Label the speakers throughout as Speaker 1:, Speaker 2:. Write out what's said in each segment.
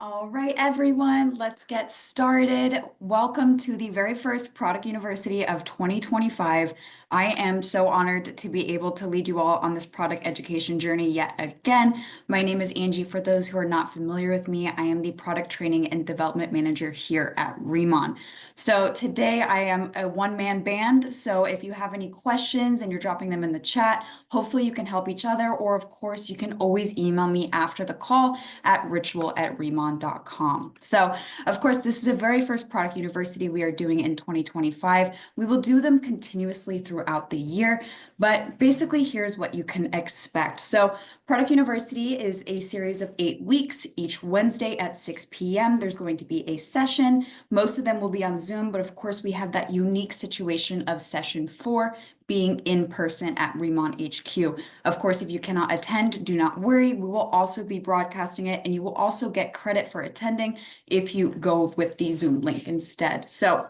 Speaker 1: All right, everyone, let's get started. Welcome to the very first Product University of 2025. I am so honored to be able to lead you all on this product education journey yet again. My name is Angie. For those who are not familiar with me, I am the Product Training and Development Manager here at Riman. So today I am a one-man band. So if you have any questions and you're dropping them in the chat, hopefully you can help each other. Or of course, you can always email me after the call at ritual@riman.com. So of course, this is a very first product university we are doing in 2025. We will do them continuously throughout the year, but basically here's what you can expect. So Product University is a series of 8 weeks. Each Wednesday at 6 p.m. there's going to be a session. Most of them will be on Zoom, but of course we have that unique situation of session 4 being in person at Riman HQ. Of course, if you cannot attend, do not worry. We will also be broadcasting it, and you will also get credit for attending if you go with the Zoom link instead. So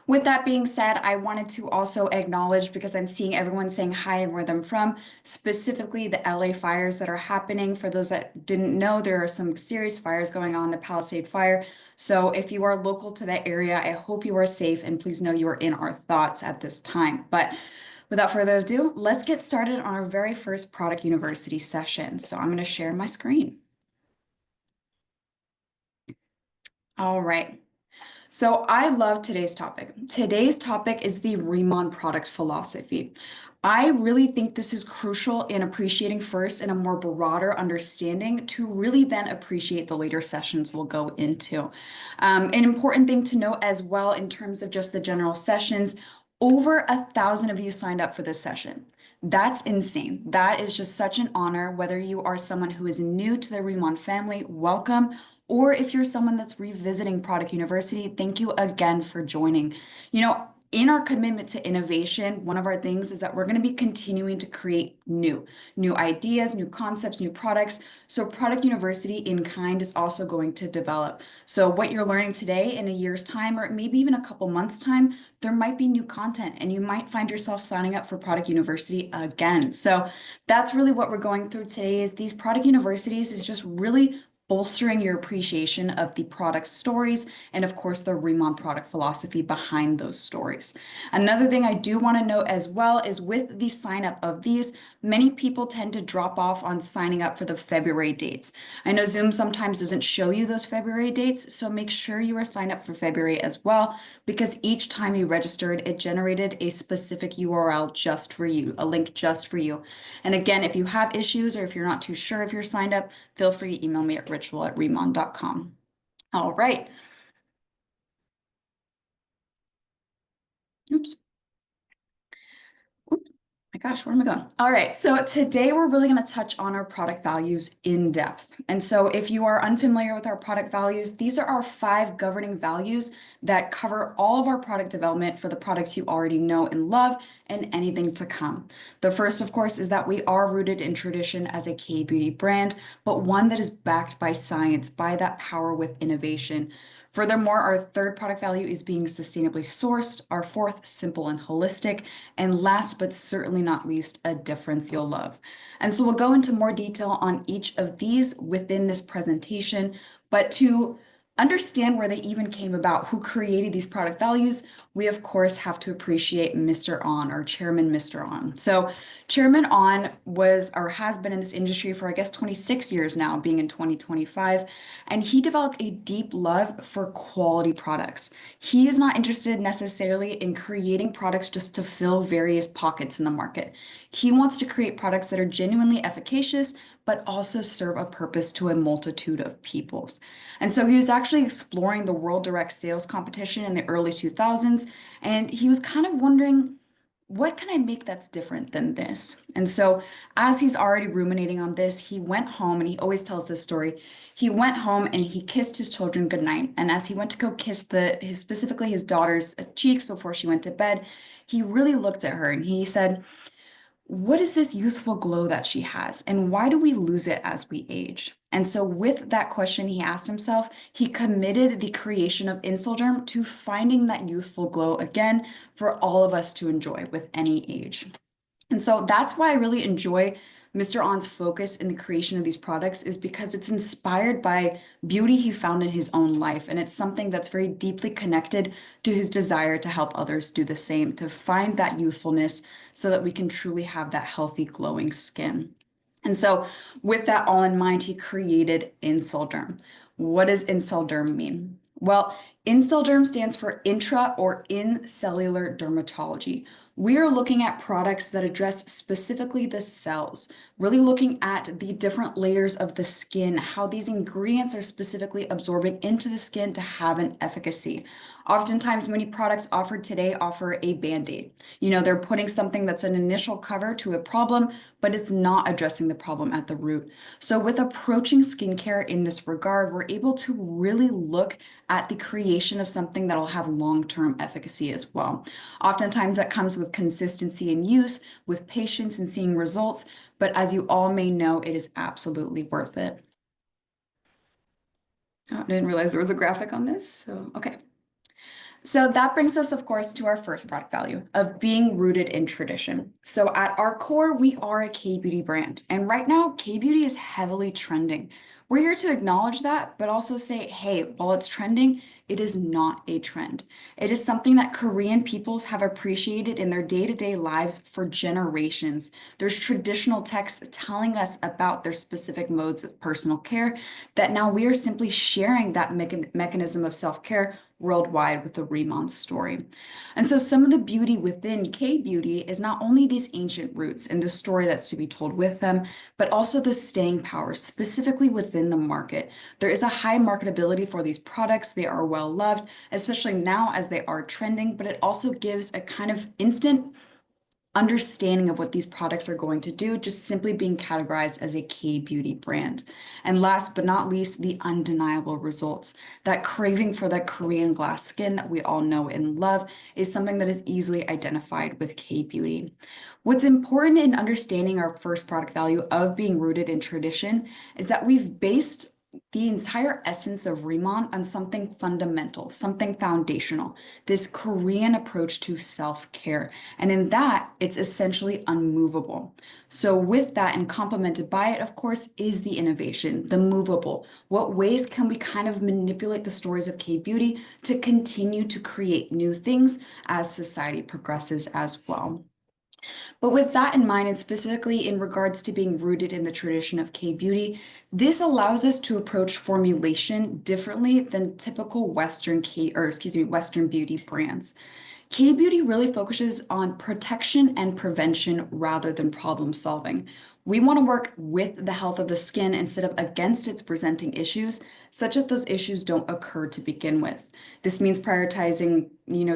Speaker 1: with that being said, I wanted to also acknowledge, because I'm seeing everyone saying hi and where they're from, specifically the LA fires that are happening. For those that didn't know, there are some serious fires going on, the Palisade Fire. So if you are local to that area, I hope you are safe, and please know you are in our thoughts at this time. But without further ado, let's get started on our very first Product University session. So I'm going to share my screen. All right. So I love today's topic. Today's topic is the Riman product philosophy. I really think this is crucial in appreciating first and a more broader understanding to really then appreciate the later sessions we'll go into. An important thing to note as well in terms of just the general sessions, over 1,000 of you signed up for this session. That's insane. That is just such an honor. Whether you are someone who is new to the Riman family, welcome. Or if you're someone that's revisiting Product University, thank you again for joining. In our commitment to innovation, one of our things is that we're going to be continuing to create new ideas, new concepts, new products. So Product University in kind is also going to develop. So what you're learning today, in a year's time, or maybe even a couple months' time, there might be new content, and you might find yourself signing up for Product University again. So that's really what we're going through today. Is these Product Universities is just really bolstering your appreciation of the product stories and, of course, the Riman product philosophy behind those stories. Another thing I do want to note as well is with the sign up of these, many people tend to drop off on signing up for the February dates. I know Zoom sometimes doesn't show you those February dates, so make sure you are signed up for February as well, because each time you registered, it generated a specific URL just for you, a link just for you. And again, if you have issues or if you're not too sure if you're signed up, feel free to email me at ritual@riman.com. All right. Oops. My gosh, where am I going? All right, so today we're really going to touch on our product values in depth. And so if you are unfamiliar with our product values, these are our 5 governing values that cover all of our product development for the products you already know and love and anything to come. The first, of course, is that we are rooted in tradition as a K-beauty brand, but one that is backed by science, by that power with innovation. Furthermore, our third product value is being sustainably sourced, our fourth, simple and holistic, and last but certainly not least, a difference you'll love. And so we'll go into more detail on each of these within this presentation, but to understand where they even came about, who created these product values, we of course have to appreciate Mr. On, or Chairman Mr. On. So Chairman On was or has been in this industry for, I guess, 26 years now, being in 2025, and he developed a deep love for quality products. He is not interested necessarily in creating products just to fill various pockets in the market. He wants to create products that are genuinely efficacious, but also serve a purpose to a multitude of peoples. And so he was actually exploring the World Direct Sales competition in the early 2000s, and he was kind of wondering, what can I make that's different than this? And so as he's already ruminating on this, he went home, and he always tells this story. He went home and he kissed his children goodnight. And as he went to go kiss specifically his daughter's cheeks before she went to bed, he really looked at her and he said, what is this youthful glow that she has, and why do we lose it as we age? And so with that question he asked himself, he committed the creation of Insulderm to finding that youthful glow again for all of us to enjoy with any age. And so that's why I really enjoy Mr. On's focus in the creation of these products is because it's inspired by beauty he found in his own life. And it's something that's very deeply connected to his desire to help others do the same, to find that youthfulness so that we can truly have that healthy, glowing skin. And so, with that all in mind, he created Inselderm. What does Inselderm mean? Well, Inselderm stands for intra or in cellular dermatology. We are looking at products that address specifically the cells, really looking at the different layers of the skin, how these ingredients are specifically absorbing into the skin to have an efficacy. Oftentimes, many products offered today offer a band-aid. They're putting something that's an initial cover to a problem, but it's not addressing the problem at the root. So with approaching skincare in this regard, we're able to really look at the creation of something that'll have long-term efficacy as well. Oftentimes that comes with consistency in use, with patience and seeing results, but as you all may know, it is absolutely worth it. Oh, I didn't realize there was a graphic on this, so okay. So that brings us, of course, to our first product value of being rooted in tradition. So at our core, we are a K-beauty brand. And right now, K-beauty is heavily trending. We're here to acknowledge that, but also say, hey, while it's trending, it is not a trend. It is something that Korean peoples have appreciated in their day-to-day lives for generations. There's traditional texts telling us about their specific modes of personal care that now we are simply sharing that mechanism of self-care worldwide with the Riman story. And so some of the beauty within K-beauty is not only these ancient roots and the story that's to be told with them, but also the staying power specifically within the market. There is a high marketability for these products. They are well loved, especially now as they are trending, but it also gives a kind of instant understanding of what these products are going to do, just simply being categorized as a K-beauty brand. And last but not least, the undeniable results. That craving for that Korean glass skin that we all know and love is something that is easily identified with K-beauty. What's important in understanding our first product value of being rooted in tradition is that we've based the entire essence of Riman on something fundamental, something foundational, this Korean approach to self-care. And in that, it's essentially unmovable. So with that and complemented by it, of course, is the innovation, the movable. What ways can we kind of manipulate the stories of K-beauty to continue to create new things as society progresses as well? But with that in mind, and specifically in regards to being rooted in the tradition of K-beauty, this allows us to approach formulation differently than typical Western beauty brands. K-beauty really focuses on protection and prevention rather than problem solving. We want to work with the health of the skin instead of against its presenting issues, such that those issues don't occur to begin with. This means prioritizing,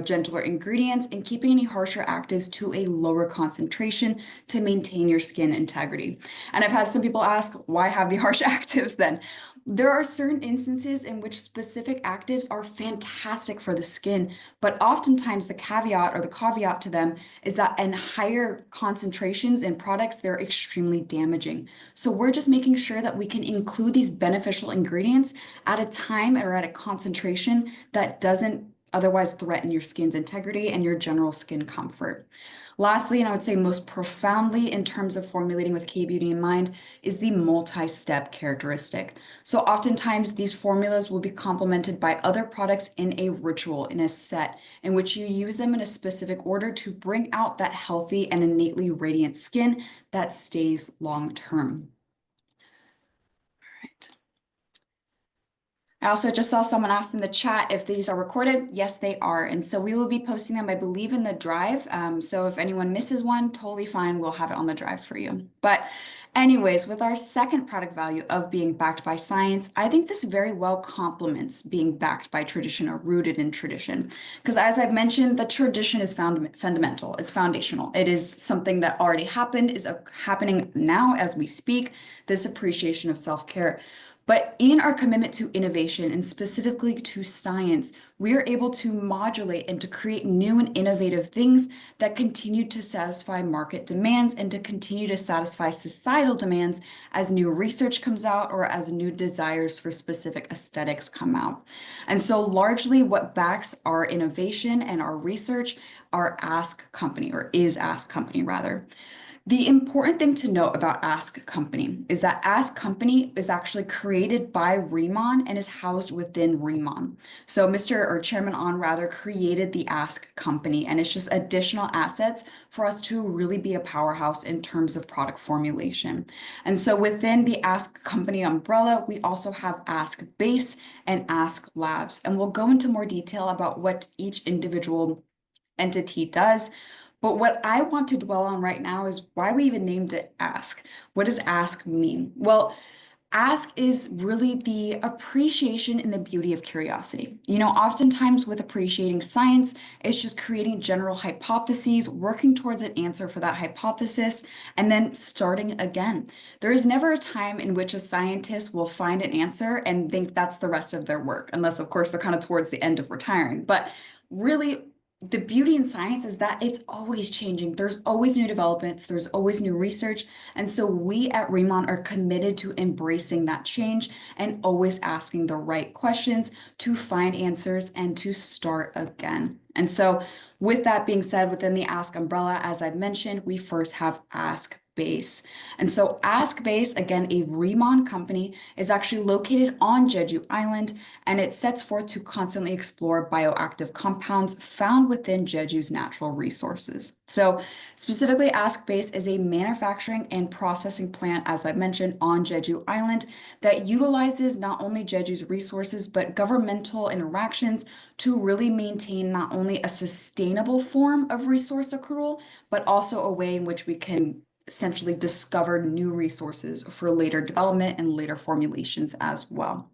Speaker 1: gentler ingredients and keeping any harsher actives to a lower concentration to maintain your skin integrity. And I've had some people ask, why have the harsh actives then? There are certain instances in which specific actives are fantastic for the skin, but oftentimes the caveat to them is that in higher concentrations in products, they're extremely damaging. So we're just making sure that we can include these beneficial ingredients at a time or at a concentration that doesn't otherwise threaten your skin's integrity and your general skin comfort. Lastly, and I would say most profoundly in terms of formulating with K-beauty in mind, is the multi-step characteristic. So oftentimes these formulas will be complemented by other products in a ritual, in a set, in which you use them in a specific order to bring out that healthy and innately radiant skin that stays long term. I also just saw someone ask in the chat if these are recorded. Yes, they are. And so we will be posting them, I believe, in the drive. So if anyone misses one, totally fine. We'll have it on the drive for you. But anyways, with our second product value of being backed by science, I think this very well complements being backed by tradition or rooted in tradition. Because as I've mentioned, the tradition is fundamental. It's foundational. It is something that already happened, is happening now as we speak, this appreciation of self-care. But in our commitment to innovation and specifically to science, we are able to modulate and to create new and innovative things that continue to satisfy market demands and to continue to satisfy societal demands as new research comes out or as new desires for specific aesthetics come out. And so largely what backs our innovation and our research our Ask company, or is Ask company rather. The important thing to note about Ask Company is that Ask Company is actually created by Riman and is housed within Riman. So Mr. or Chairman On rather created the Ask Company, and it's just additional assets for us to really be a powerhouse in terms of product formulation. And so within the Ask Company umbrella, we also have Ask Base and Ask Labs, and we'll go into more detail about what each individual entity does. But what I want to dwell on right now is why we even named it Ask. What does Ask mean? Well, Ask is really the appreciation and the beauty of curiosity. Oftentimes with appreciating science, it's just creating general hypotheses, working towards an answer for that hypothesis, and then starting again. There is never a time in which a scientist will find an answer and think that's the rest of their work, unless, of course, they're kind of towards the end of retiring. But really, the beauty in science is that it's always changing. There's always new developments, there's always new research. And so we at Riman are committed to embracing that change and always asking the right questions to find answers and to start again. And so with that being said, within the Ask umbrella, as I've mentioned, we first have Ask Base. And so Ask Base, again, a Riman company, is actually located on Jeju Island, and it sets forth to constantly explore bioactive compounds found within Jeju's natural resources. So specifically, Ask Base is a manufacturing and processing plant, as I mentioned, on Jeju Island that utilizes not only Jeju's resources, but governmental interactions to really maintain not only a sustainable form of resource accrual, but also a way in which we can essentially discover new resources for later development and later formulations as well.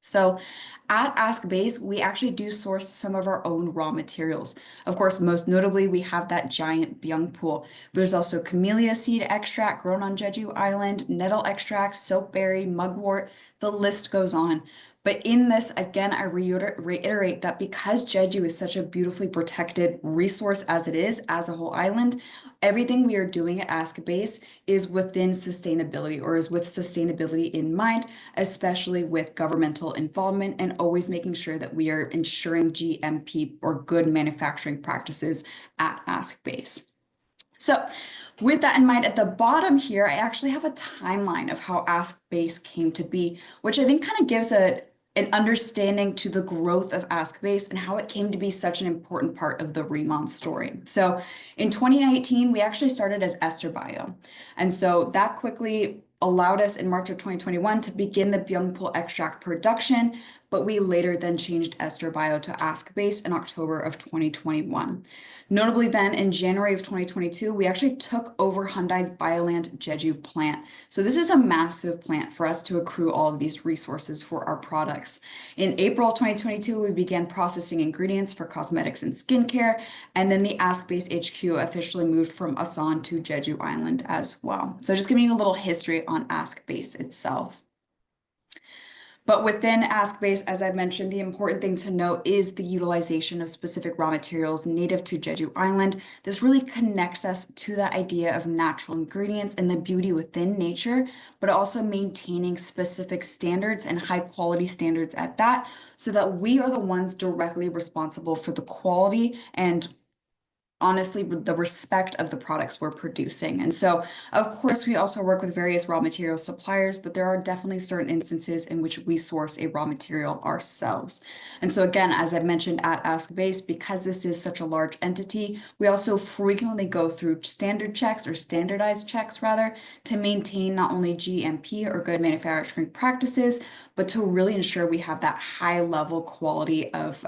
Speaker 1: So at Ask Base, we actually do source some of our own raw materials. Of course, most notably, we have that giant byung pool. There's also camellia seed extract grown on Jeju Island, nettle extract, soapberry, mugwort, the list goes on. But in this, again, I reiterate that because Jeju is such a beautifully protected resource as it is, as a whole island, everything we are doing at Ask Base is within sustainability, or is with sustainability in mind, especially with governmental involvement, and always making sure that we are ensuring GMP, or good manufacturing practices, at Ask Base. So with that in mind, at the bottom here, I actually have a timeline of how Ask Base came to be, which I think kind of gives an understanding to the growth of Ask Base and how it came to be such an important part of the Riman story. So in 2019, we actually started as Ester Bio. And so that quickly allowed us in March of 2021 to begin the byung extract production, but we later then changed Ester Bio to Ask Base in October of 2021. Notably then, in January of 2022, we actually took over Hyundai's Bioland Jeju plant. So this is a massive plant for us to accrue all of these resources for our products. In April 2022, we began processing ingredients for cosmetics and skincare, and then the Ask Base HQ officially moved from Asan to Jeju Island as well. So just giving you a little history on Ask Base itself. But within Ask Base, as I mentioned, the important thing to note is the utilization of specific raw materials native to Jeju Island. This really connects us to the idea of natural ingredients and the beauty within nature, but also maintaining specific standards and high quality standards at that, so that we are the ones directly responsible for the quality and honestly the respect of the products we're producing. And so, of course, we also work with various raw material suppliers, but there are definitely certain instances in which we source a raw material ourselves. And so again, as I've mentioned at Ask Base, because this is such a large entity, we also frequently go through standard checks, or standardized checks rather, to maintain not only GMP, or good manufacturing practices, but to really ensure we have that high level quality of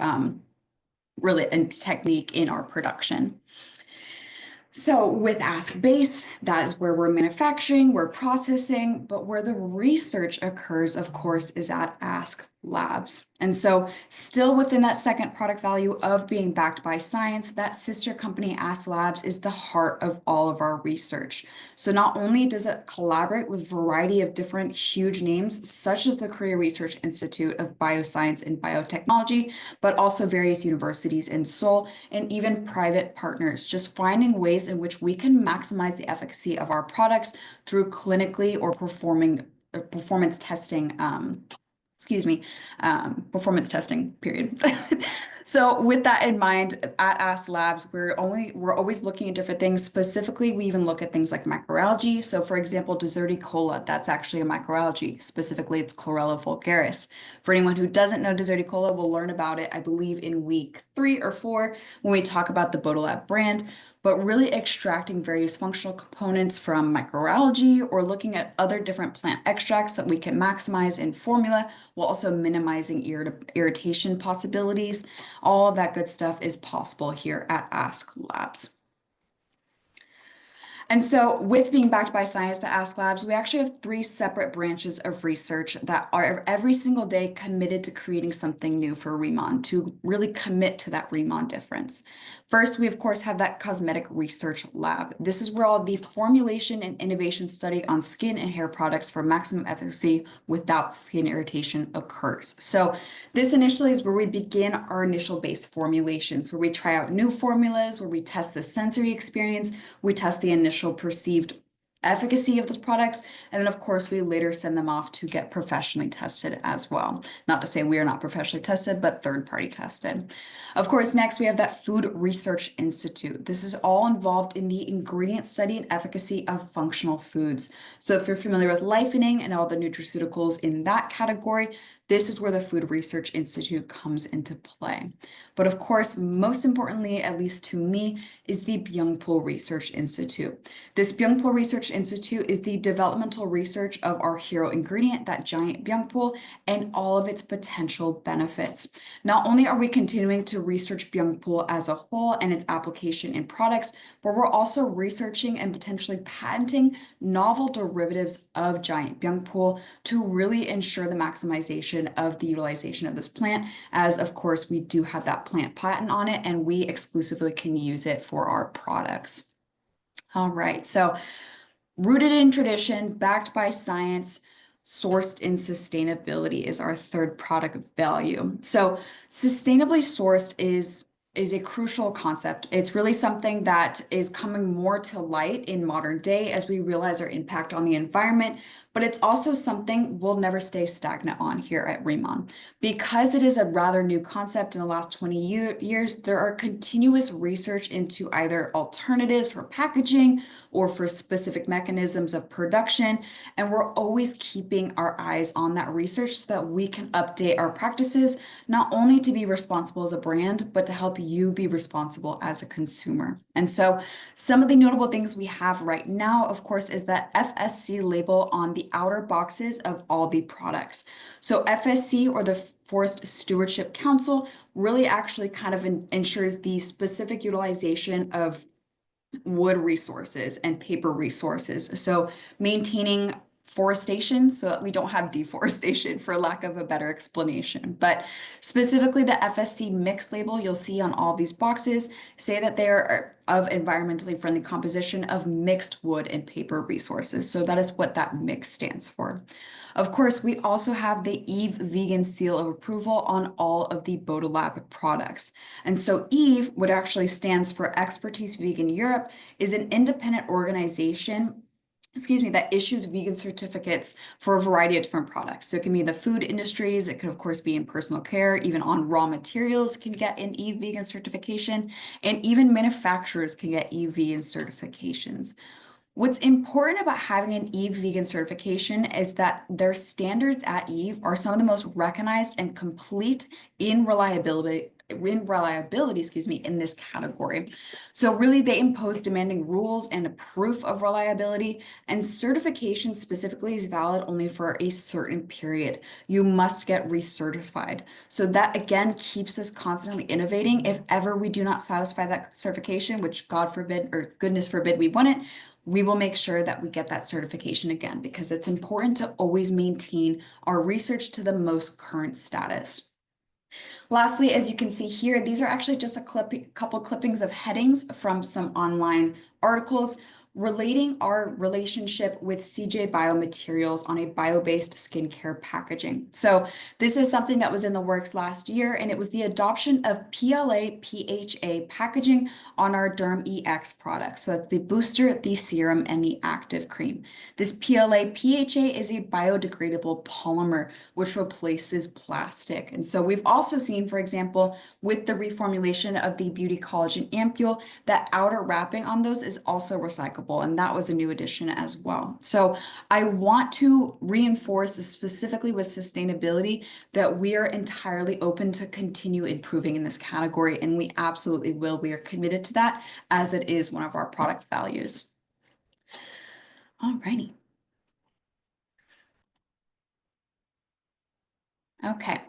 Speaker 1: really and technique in our production. So with Ask Base, that is where we're manufacturing, we're processing, but where the research occurs, of course, is at Ask Labs. And so still within that second product value of being backed by science, that sister company Ask Labs is the heart of all of our research. So not only does it collaborate with a variety of different huge names, such as the Korea Research Institute of Bioscience and Biotechnology, but also various universities in Seoul and even private partners, just finding ways in which we can maximize the efficacy of our products through clinically or performance testing, performance testing, period. So with that in mind, at Ask Labs, we're always looking at different things. Specifically, we even look at things like microalgae. So for example, Deserticola, that's actually a microalgae. Specifically, it's Chlorella vulgaris. For anyone who doesn't know Deserticola, we'll learn about it, I believe, in week 3 or 4 when we talk about the Bodolab brand. But really extracting various functional components from microalgae or looking at other different plant extracts that we can maximize in formula while also minimizing irritation possibilities. All of that good stuff is possible here at Ask Labs. And so, with being backed by science at Ask Labs, we actually have 3 separate branches of research that are every single day committed to creating something new for Riman, to really commit to that Riman difference. First, we of course have that cosmetic research lab. This is where all the formulation and innovation study on skin and hair products for maximum efficacy without skin irritation occurs. So this initially is where we begin our initial base formulations, where we try out new formulas, where we test the sensory experience, we test the initial perceived efficacy of those products, and then of course we later send them off to get professionally tested as well. Not to say we are not professionally tested, but third-party tested. Of course, next we have that Food Research Institute. This is all involved in the ingredient study and efficacy of functional foods. So if you're familiar with lifening and all the nutraceuticals in that category, this is where the Food Research Institute comes into play. But of course, most importantly, at least to me, is the Byungpul Research Institute. This Byungpul Research Institute is the developmental research of our hero ingredient, that giant Byungpul, and all of its potential benefits. Not only are we continuing to research Byungpul as a whole and its application in products, but we're also researching and potentially patenting novel derivatives of giant Byungpul to really ensure the maximization of the utilization of this plant, as of course we do have that plant patent on it and we exclusively can use it for our products. All right, so rooted in tradition, backed by science, sourced in sustainability is our third product value. So sustainably sourced is a crucial concept. It's really something that is coming more to light in modern day as we realize our impact on the environment, but it's also something we'll never stay stagnant on here at Riman. Because it is a rather new concept in the last 20 years, there are continuous research into either alternatives for packaging or for specific mechanisms of production, and we're always keeping our eyes on that research so that we can update our practices, not only to be responsible as a brand, but to help you be responsible as a consumer. And so some of the notable things we have right now, of course, is that FSC label on the outer boxes of all the products. So FSC, or the Forest Stewardship Council, really actually kind of ensures the specific utilization of wood resources and paper resources. So maintaining forestation so that we don't have deforestation, for lack of a better explanation. But specifically the FSC mix label you'll see on all these boxes say that they are of environmentally friendly composition of mixed wood and paper resources. So that is what that mix stands for. Of course, we also have the Eve Vegan Seal of Approval on all of the Bodolab products. And so Eve, what actually stands for Expertise Vegan Europe, is an independent organization that issues vegan certificates for a variety of different products. So it can be the food industries, it could of course be in personal care, even on raw materials can get an Eve Vegan certification, and even manufacturers can get Eve Vegan certifications. What's important about having an Eve Vegan certification is that their standards at Eve are some of the most recognized and complete in reliability, in this category. So really they impose demanding rules and a proof of reliability, and certification specifically is valid only for a certain period. You must get recertified. So that again keeps us constantly innovating. If ever we do not satisfy that certification, which God forbid or goodness forbid we want it, we will make sure that we get that certification again, because it's important to always maintain our research to the most current status. Lastly, as you can see here, these are actually just a couple clippings of headings from some online articles. relating our relationship with CJ Biomaterials on a bio-based skincare packaging. So this is something that was in the works last year, and it was the adoption of PLA PHA packaging on our Derm EX products. So that's the booster, the serum, and the active cream. This PLA PHA is a biodegradable polymer which replaces plastic. And so we've also seen, for example, with the reformulation of the Beauty Collagen Ampule, that outer wrapping on those is also recyclable, and that was a new addition as well. So I want to reinforce, specifically with sustainability, that we are entirely open to continue improving in this category, and we absolutely will. We are committed to that as it is one of our product values. Alrighty. Okay.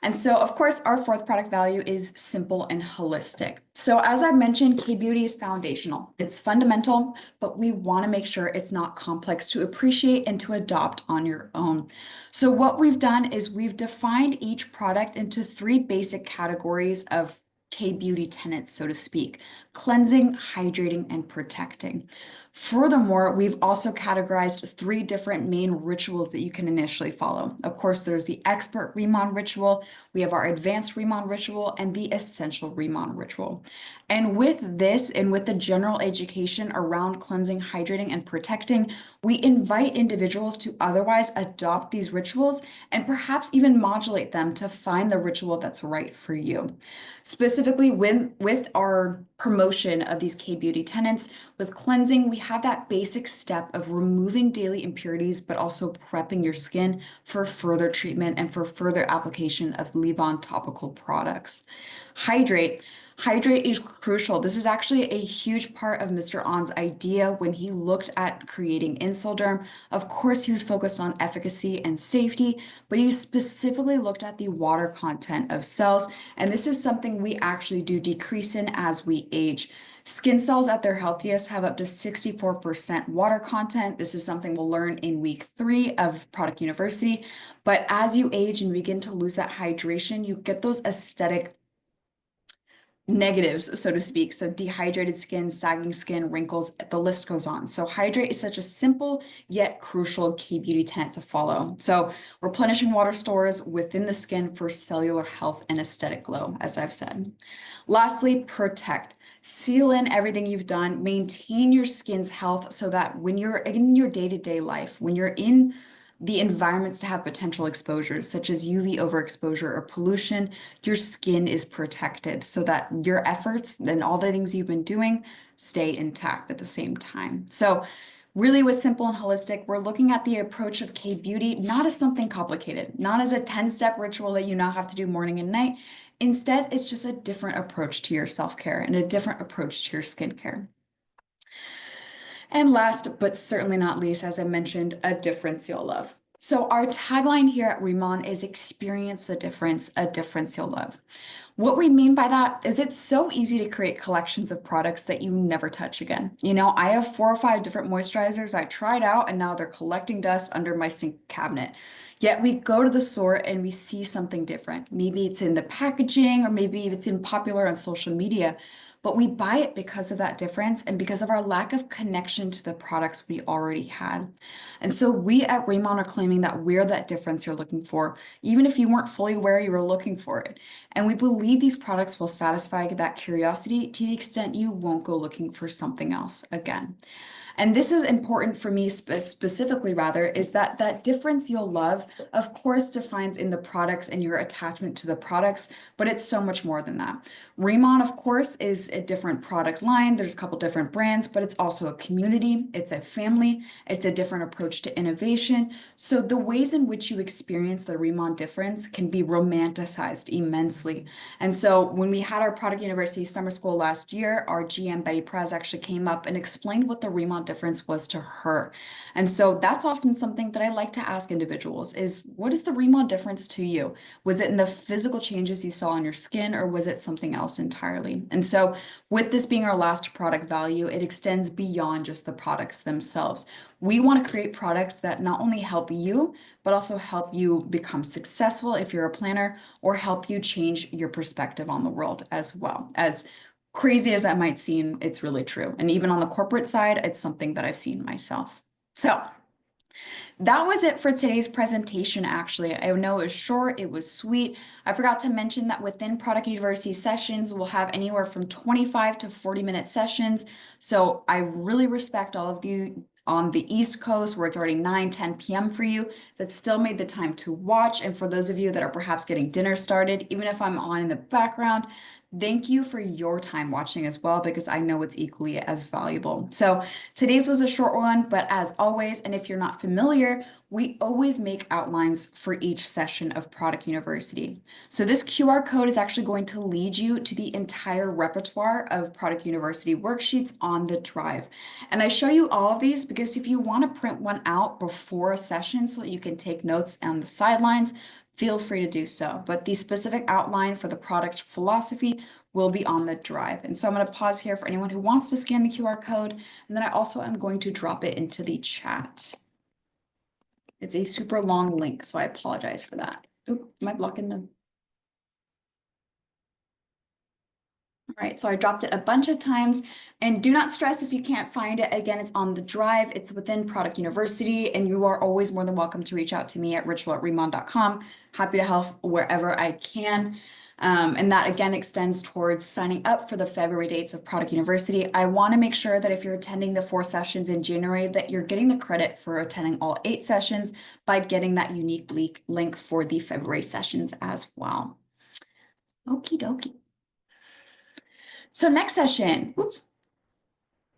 Speaker 1: And so, of course, our fourth product value is simple and holistic. So as I mentioned, K-beauty is foundational. It's fundamental, but we want to make sure it's not complex to appreciate and to adopt on your own. So what we've done is we've defined each product into three basic categories of K-beauty tenets, so to speak: cleansing, hydrating, and protecting. Furthermore, we've also categorized three different main rituals that you can initially follow. Of course, there's the expert Riman ritual, we have our advanced Riman ritual, and the essential Riman ritual. And with this, and with the general education around cleansing, hydrating, and protecting, we invite individuals to otherwise adopt these rituals and perhaps even modulate them to find the ritual that's right for you. Specifically, with our promotion of these K-beauty tenets, with cleansing, we have that basic step of removing daily impurities, but also prepping your skin for further treatment and for further application of leave-on topical products. Hydrate. Hydrate is crucial. This is actually a huge part of Mr. On's idea when he looked at creating Insulderm. Of course, he was focused on efficacy and safety, but he specifically looked at the water content of cells, and this is something we actually do decrease in as we age. Skin cells at their healthiest have up to 64% water content. This is something we'll learn in week 3 of Product University. But as you age and begin to lose that hydration, you get those aesthetic negatives, so to speak. So dehydrated skin, sagging skin, wrinkles, the list goes on. So hydrate is such a simple yet crucial K-beauty tenet to follow. So replenishing water stores within the skin for cellular health and aesthetic glow, as I've said. Lastly, protect. Seal in everything you've done, maintain your skin's health so that when you're in your day-to-day life, when you're in the environments to have potential exposures such as UV overexposure or pollution, your skin is protected so that your efforts and all the things you've been doing stay intact at the same time. So really with simple and holistic, we're looking at the approach of K-beauty not as something complicated, not as a 10-step ritual that you now have to do morning and night. Instead, it's just a different approach to your self-care and a different approach to your skincare. And last, but certainly not least, as I mentioned, a difference you'll love. So our tagline here at Riman is experience the difference, a difference you'll love. What we mean by that is it's so easy to create collections of products that you never touch again. You know, I have 4 or 5 different moisturizers I tried out and now they're collecting dust under my sink cabinet. Yet we go to the store and we see something different. Maybe it's in the packaging or maybe it's in popular on social media, but we buy it because of that difference and because of our lack of connection to the products we already had. And so we at Riman are claiming that we're that difference you're looking for, even if you weren't fully aware you were looking for it. And we believe these products will satisfy that curiosity to the extent you won't go looking for something else again. And this is important for me specifically, rather, is that that difference you'll love, of course, defines in the products and your attachment to the products, but it's so much more than that. Riman, of course, is a different product line. There's a couple different brands, but it's also a community. It's a family. It's a different approach to innovation. So the ways in which you experience the Riman difference can be romanticized immensely. And so when we had our Product University Summer School last year, our GM, Betty Prez, actually came up and explained what the Riman difference was to her. And so that's often something that I like to ask individuals is, what is the Riman difference to you? Was it in the physical changes you saw on your skin, or was it something else entirely? And so with this being our last product value, it extends beyond just the products themselves. We want to create products that not only help you, but also help you become successful if you're a planner, or help you change your perspective on the world as well. As Crazy as that might seem, it's really true. And even on the corporate side, it's something that I've seen myself. So that was it for today's presentation, actually. I know it was short, it was sweet. I forgot to mention that within Product University sessions, we'll have anywhere from 25 to 40-minute sessions. So I really respect all of you on the East Coast where it's already 9, 10 p.m. for you that still made the time to watch. And for those of you that are perhaps getting dinner started, even if I'm on in the background, thank you for your time watching as well, because I know it's equally as valuable. So today's was a short one, but as always, and if you're not familiar, we always make outlines for each session of Product University. So this QR code is actually going to lead you to the entire repertoire of Product University worksheets on the drive. And I show you all of these because if you want to print one out before a session so that you can take notes on the sidelines, feel free to do so. But the specific outline for the product philosophy will be on the drive. And so I'm going to pause here for anyone who wants to scan the QR code. And then I also am going to drop it into the chat. It's a super long link, so I apologize for that. Oop, am I blocking them? All right, so I dropped it a bunch of times, and do not stress if you can't find it. Again, it's on the drive, it's within Product University, and you are always more than welcome to reach out to me at ritual@riman.com. Happy to help wherever I can. And that again extends towards signing up for the February dates of Product University. I want to make sure that if you're attending the 4 sessions in January, that you're getting the credit for attending all 8 sessions by getting that unique link for the February sessions as well. Okie dokie. So next session, oops.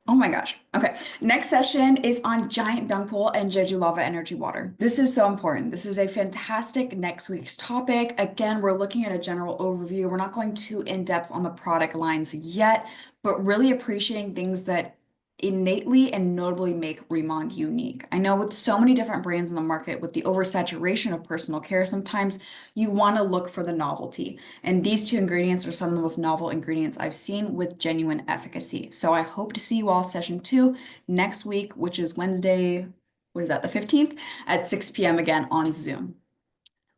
Speaker 1: Oh my gosh. Okay. Next session is on giant dung pool and Jeju lava energy water. This is so important. This is a fantastic next week's topic. Again, we're looking at a general overview. We're not going too in depth on the product lines yet, but really appreciating things that innately and notably make Riman unique. I know with so many different brands in the market, with the oversaturation of personal care, sometimes you want to look for the novelty. And these 2 ingredients are some of the most novel ingredients I've seen with genuine efficacy. So I hope to see you all session 2 next week, which is Wednesday, what is that, the 15th at 6 p.m. again on Zoom.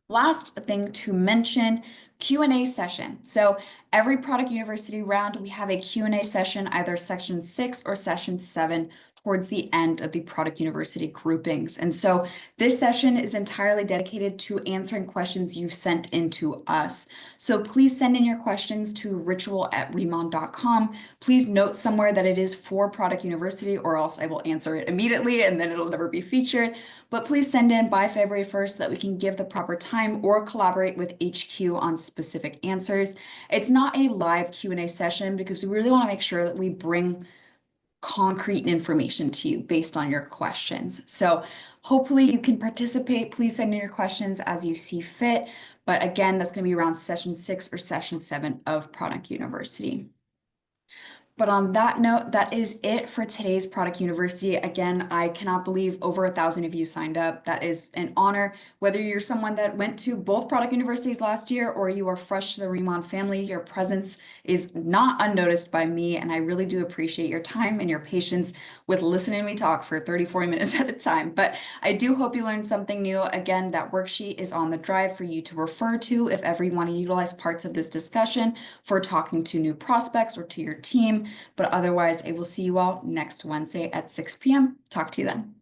Speaker 1: Last thing to mention, Q&A session. So every Product University round, we have a Q&A session, either session 6 or session 7 towards the end of the Product University groupings. And so this session is entirely dedicated to answering questions you've sent in to us. So please send in your questions to ritual@riman.com. Please note somewhere that it is for Product University, or else I will answer it immediately and then it'll never be featured. But please send in by February 1st so that we can give the proper time or collaborate with HQ on specific answers. It's not a live Q&A session because we really want to make sure that we bring concrete information to you based on your questions. So hopefully you can participate. Please send in your questions as you see fit. But again, that's going to be around session 6 or session 7 of Product University. But on that note, that is it for today's Product University. Again, I cannot believe over 1,000 of you signed up. That is an honor. Whether you're someone that went to both Product Universities last year or you are fresh to the Riman family, your presence is not unnoticed by me. And I really do appreciate your time and your patience with listening to me talk for 30, 40 minutes at a time. But I do hope you learned something new. Again, that worksheet is on the drive for you to refer to if ever you want to utilize parts of this discussion for talking to new prospects or to your team. But otherwise, I will see you all next Wednesday at 6 p.m. Talk to you then.